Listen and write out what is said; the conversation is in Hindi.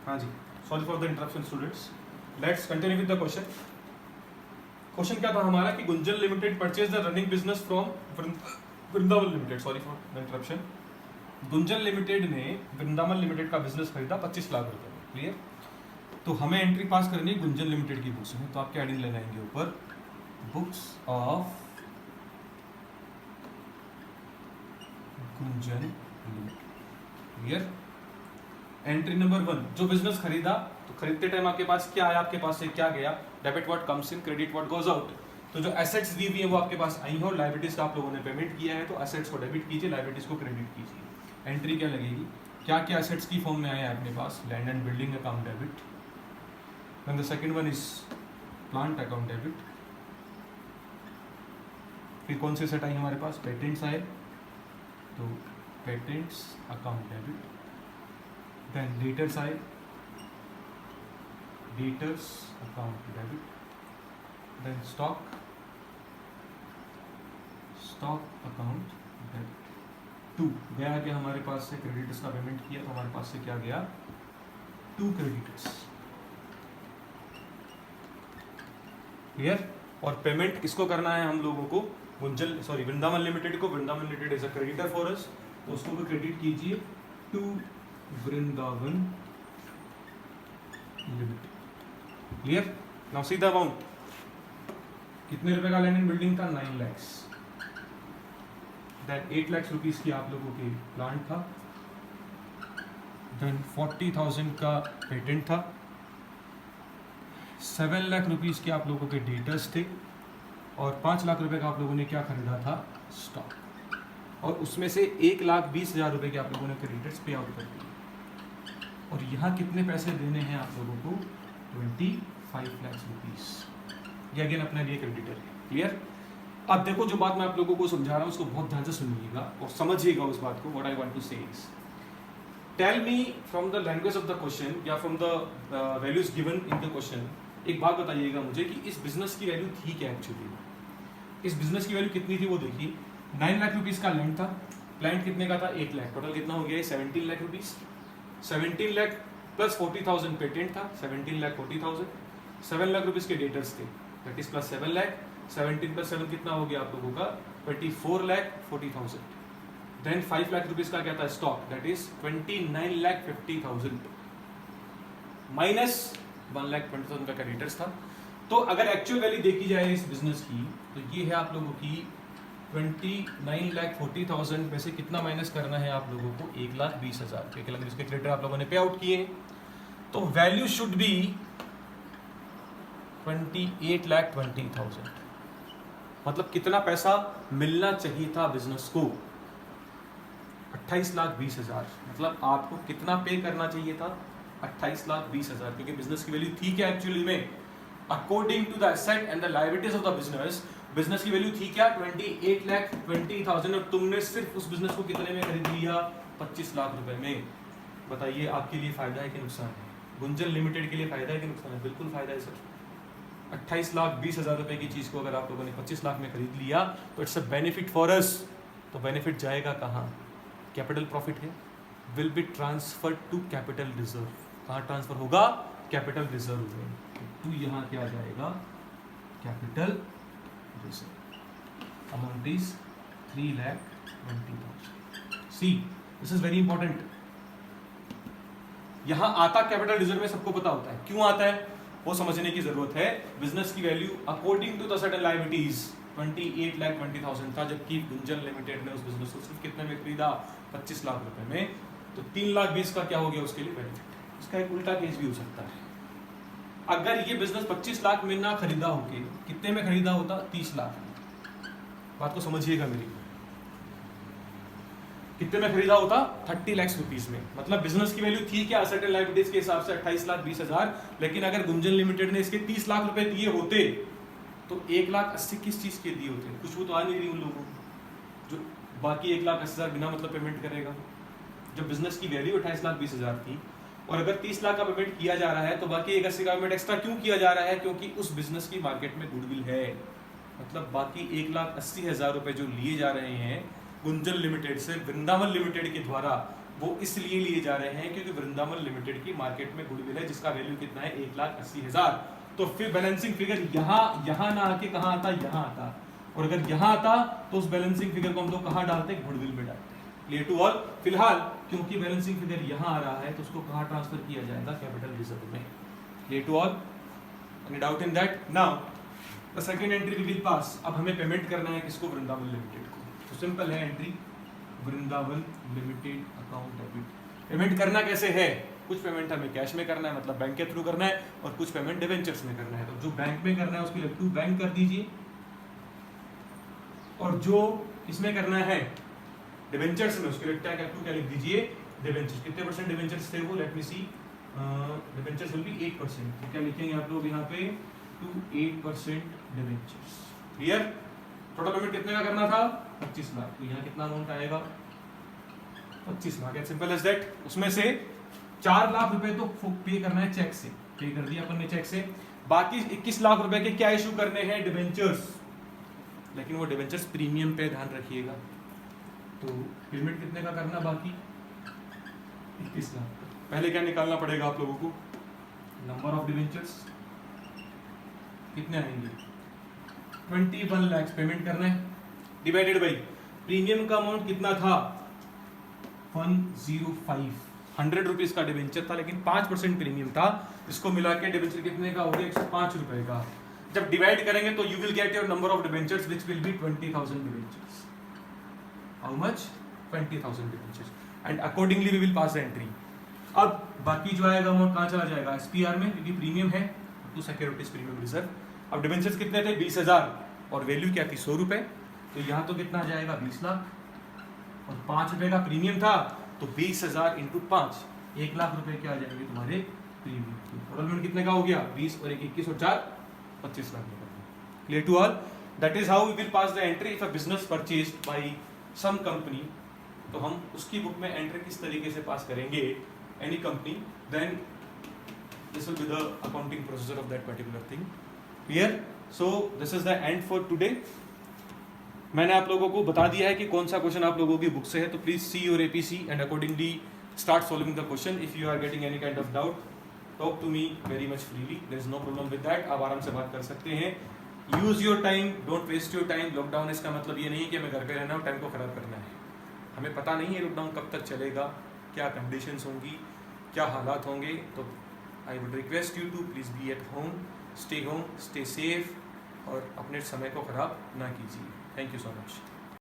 हाँ जी, sorry for the interruption students, let's continue with the question. Question क्या था हमारा कि Gunjan limited purchase the running business from Vrindavan limited, sorry for the interruption. Gunjan limited ने वृंदावन लिमिटेड का बिजनेस खरीदा 25 लाख रुपए में। क्लियर? तो हमें एंट्री पास करनी है गुंजन लिमिटेड की बुक्स में, तो आपके हेडिंग लगाएंगे ऊपर books of Gunjan limited. Clear? Entry number 1, जो बिजनेस खरीदा, तो खरीदते टाइम आपके पास क्या आया, आपके पास से क्या गया, debit what comes in, credit what goes out. तो जो एसेट्स दी हुई है वो आपके पास आई है और लायबिलिटीज का आप लोगों ने पेमेंट किया है, तो एसेट्स को डेबिट कीजिए, लायबिलिटीज को क्रेडिट कीजिए। एंट्री क्या लगेगी, क्या क्या एसेट्स की फॉर्म में आया है अपने पास, land and building account debit, then the second one is plant account debit. फिर कौन से सेट आई हमारे पास, पेटेंट्स आए, तो patents account debit, then debtors आए, debtors account debit, then stock account debit. 2 गया कि हमारे पास से क्रेडिटर्स का पेमेंट किया, तो हमारे पास से क्या गया, 2 क्रेडिटर्स। क्लियर? और पेमेंट किसको करना है हम लोगों को, वृंदावन लिमिटेड को। Vrindavan limited is a creditor for us, तो उसको भी क्रेडिट कीजिए to Vrindavan limited. Clear? Now see the amount, कितने रुपए का लैंड एंड बिल्डिंग था, 9 लाख। देन 8 लाख रुपीस की आप लोगों के प्लांट था, देन 40,000 का पेटेंट था, 7 लाख रुपीस के आप लोगों के डेटर्स थे, और 5 लाख रुपए का आप लोगों ने क्या खरीदा था, स्टॉक। और उसमें से 1,20,000 रुपए के आप लोगों ने क्रेडिटर्स पे आउट कर दिए। और यहाँ कितने पैसे देने हैं आप लोगों को, 25 लाख रुपीस। ये अगेन अपने लिए क्रेडिटर है। क्लियर? अब देखो, जो बात मैं आप लोगों को समझा रहा हूँ उसको बहुत ध्यान से सुनिएगा और समझिएगा उस बात को। What I want to say is, tell me from the language of the question या from the values given in the question, एक बात बताइएगा मुझे कि इस बिजनेस की वैल्यू थी क्या एक्चुअली। इस बिजनेस की वैल्यू कितनी थी वो देखिए, 9 लाख रुपीस का लैंड था, प्लांट कितने का था, 1 लाख, टोटल कितना हो गया, 17 lakh rupees. 17 lakh plus 40,000 patent था, 17 लाख 40,000, 7 लाख रुपीस के डेटर्स थे, that is plus 7 lakh, 17 plus 7 कितना हो गया आप लोगों का, 24 लाख 40,000। देन 5 लाख रुपीस का क्या था, stock, that is 29 lakh 50,000 minus 1 lakh 20,000 का क्रेडिटर्स था। तो अगर एक्चुअल वैल्यू देखी जाए इस बिजनेस की, तो ये है आप लोगों की 29 लाख 40,000 में से कितना माइनस करना है आप लोगों को, 1,20,000। 1 लाख इसके क्रेडिटर आप लोगों ने पे आउट किए, तो वैल्यू शुड बी 28 लाख 20,000। मतलब कितना पैसा मिलना चाहिए था बिजनेस को, 28 लाख 20,000। मतलब आपको कितना पे करना चाहिए था, 28 लाख 20,000, क्योंकि बिजनेस की वैल्यू थी क्या एक्चुअली में, according to the asset and the liabilities of the business की वैल्यू थी क्या, 28 लाख 20,000, और तुमने सिर्फ उस बिजनेस को कितने में खरीद लिया, 25 लाख रुपए में। बताइए आपके लिए फायदा है कि नुकसान है, गुंजन लिमिटेड के लिए फायदा है कि नुकसान है, बिल्कुल फायदा है सर। 28 लाख 20,000 रुपए की चीज को अगर आप लोगों ने 25 लाख में खरीद लिया तो it's a benefit for us. तो बेनिफिट जाएगा कहाँ, कैपिटल प्रॉफिट है, will be transfer to capital reserve. कहाँ ट्रांसफर होगा, कैपिटल रिजर्व में। तो यहाँ क्या जाएगा, capital reserve. Amount is 3,20,000। See, this is very important. यहां आता कैपिटल रिजर्व में सबको पता होता है, क्यों आता है वो समझने की जरूरत है। बिजनेस की value according to the certain liabilities 28 lakh 20,000 था, जबकि गुंजन लिमिटेड ने उस बिजनेस को सिर्फ कितने में खरीदा, 25 लाख रुपए में। तो 3,20,000 का क्या हो गया उसके लिए बेनिफिट। इसका एक उल्टा केस भी हो सकता है, अगर ये बिजनेस 25 लाख में ना खरीदा होके कितने में खरीदा होता, 30 लाख। बात को समझिएगा मेरी, कितने में खरीदा होता, 30 लाख रुपीस में। मतलब बिजनेस की वैल्यू थी क्या सर्टेन लायबिलिटीज के हिसाब से 28 लाख 20,000, लेकिन अगर गुंजन लिमिटेड ने इसके 30 लाख रुपए दिए होते तो 1,80,000 किस चीज के दिए होते, कुछ वो तो आ नहीं रही उन लोगों को, जो बाकी 1,80,000 बिना मतलब पेमेंट करेगा। जब बिजनेस की वैल्यू 28 लाख 20,000 थी और अगर 30 लाख का पेमेंट किया जा रहा है, तो बाकी 1,80,000 का पेमेंट एक्स्ट्रा क्यों किया जा रहा है, क्योंकि उस बिजनेस की मार्केट में गुडविल है। मतलब बाकी 1,80,000 रुपए जो लिए जा रहे हैं गुंजन लिमिटेड से वृंदावन लिमिटेड के द्वारा, वो इसलिए लिए जा रहे हैं क्योंकि वृंदावन लिमिटेड की मार्केट में गुडविल है जिसका वैल्यू कितना है 1,80,000। तो फिर बैलेंसिंग फिगर यहाँ ना आके कहाँ आता, यहाँ आता, और अगर यहाँ आता तो उस बैलेंसिंग फिगर को हम लोग कहाँ डालते हैं, गुडविल में डालते हैं। Clear to all. फिलहाल क्योंकि बैलेंसिंग फिगर यहाँ आ रहा है तो उसको कहाँ ट्रांसफर किया जाएगा, कैपिटल रिजर्व में। Clear to all, any doubt in that? Now the second entry we will pass. अब हमें पेमेंट करना है किसको, वृंदावन लिमिटेड को। तो सिंपल है entry, Vrindavan limited account debit. Payment करना कैसे है, कुछ पेमेंट हमें कैश में करना है, मतलब बैंक के थ्रू करना है, और कुछ पेमेंट डिवेंचर्स में करना है। तो जो बैंक में करना है उसके लिए टू बैंक कर दीजिए, और जो इसमें करना है डिवेंचर्स में उसके लिए क्या लिख दीजिए, डिवेंचर्स। कितने परसेंट डिवेंचर्स थे वो, let me see, debentures will be 8%। तो क्या लिखेंगे आप लोग यहाँ पे, to 8% debentures. Clear. Total payment कितने का करना था, 25 लाख। तो यहाँ कितना अमाउंट आएगा, 25 lakh. As simple as that. उसमें से 4 लाख रुपए तो पे करना है चेक से, पे कर दिया अपन ने चेक से। बाकी 21 लाख रुपए के क्या इशू करने हैं, डिवेंचर्स। लेकिन वो डिवेंचर्स प्रीमियम पे ध्यान रखिएगा। तो पेमेंट कितने का करना बाकी, 21 लाख। पहले क्या निकालना पड़ेगा आप लोगों को, नंबर ऑफ डिवेंचर्स कितने आएंगे, 21 लाख पेमेंट करना है, डिवाइडेड बाई प्रीमियम का अमाउंट कितना था, 105। 100 रुपीज का डिवेंचर था लेकिन 5% प्रीमियम था। इसको मिला के डिवेंचर कितने का हो गया, 105 रुपए का। जब डिवाइड करेंगे तो you will get your number of debentures which will be 20,000 debentures. How much, 20,000 debentures, and accordingly we will pass the entry. अब बाकी जो आएगा अमाउंट कहाँ चला जाएगा, एसपीआर में, क्योंकि प्रीमियम है, टू सिक्योरिटीज प्रीमियम रिजर्व। अब डिवेंचर्स कितने थे, 20,000, और वैल्यू क्या थी, 100 रुपए। तो यहाँ तो कितना आ जाएगा, 20 लाख, और 5 रुपए का प्रीमियम था, तो 20,000 इंटू 5, 1 लाख रुपए क्या आ जाएंगे तुम्हारे प्रीमियम। टोटल पेमेंट कितने का हो गया, 20 और 21 और 4, 25 लाख रुपए। Clear to all. That is how we will pass the entry if a business purchased by some company. तो हम उसकी बुक में एंट्री किस तरीके से पास करेंगे, any company, then this will be the accounting procedure of that particular thing. Clear. So this is the end for today. मैंने आप लोगों को बता दिया है कि कौन सा क्वेश्चन आप लोगों की बुक से है, तो please see your APC and accordingly start solving the question. If you are getting any kind of doubt, talk to me very much freely, there is no problem with that. आप आराम से बात कर सकते हैं। Use your time, don't waste your time. Lockdown इसका मतलब ये नहीं कि हमें घर पे रहना और टाइम को खराब करना है। हमें पता नहीं है लॉकडाउन कब तक चलेगा, क्या कंडीशंस होंगी, क्या हालात होंगे। तो I would request you to please be at home, stay safe, और अपने समय को खराब ना कीजिए। Thank you so much.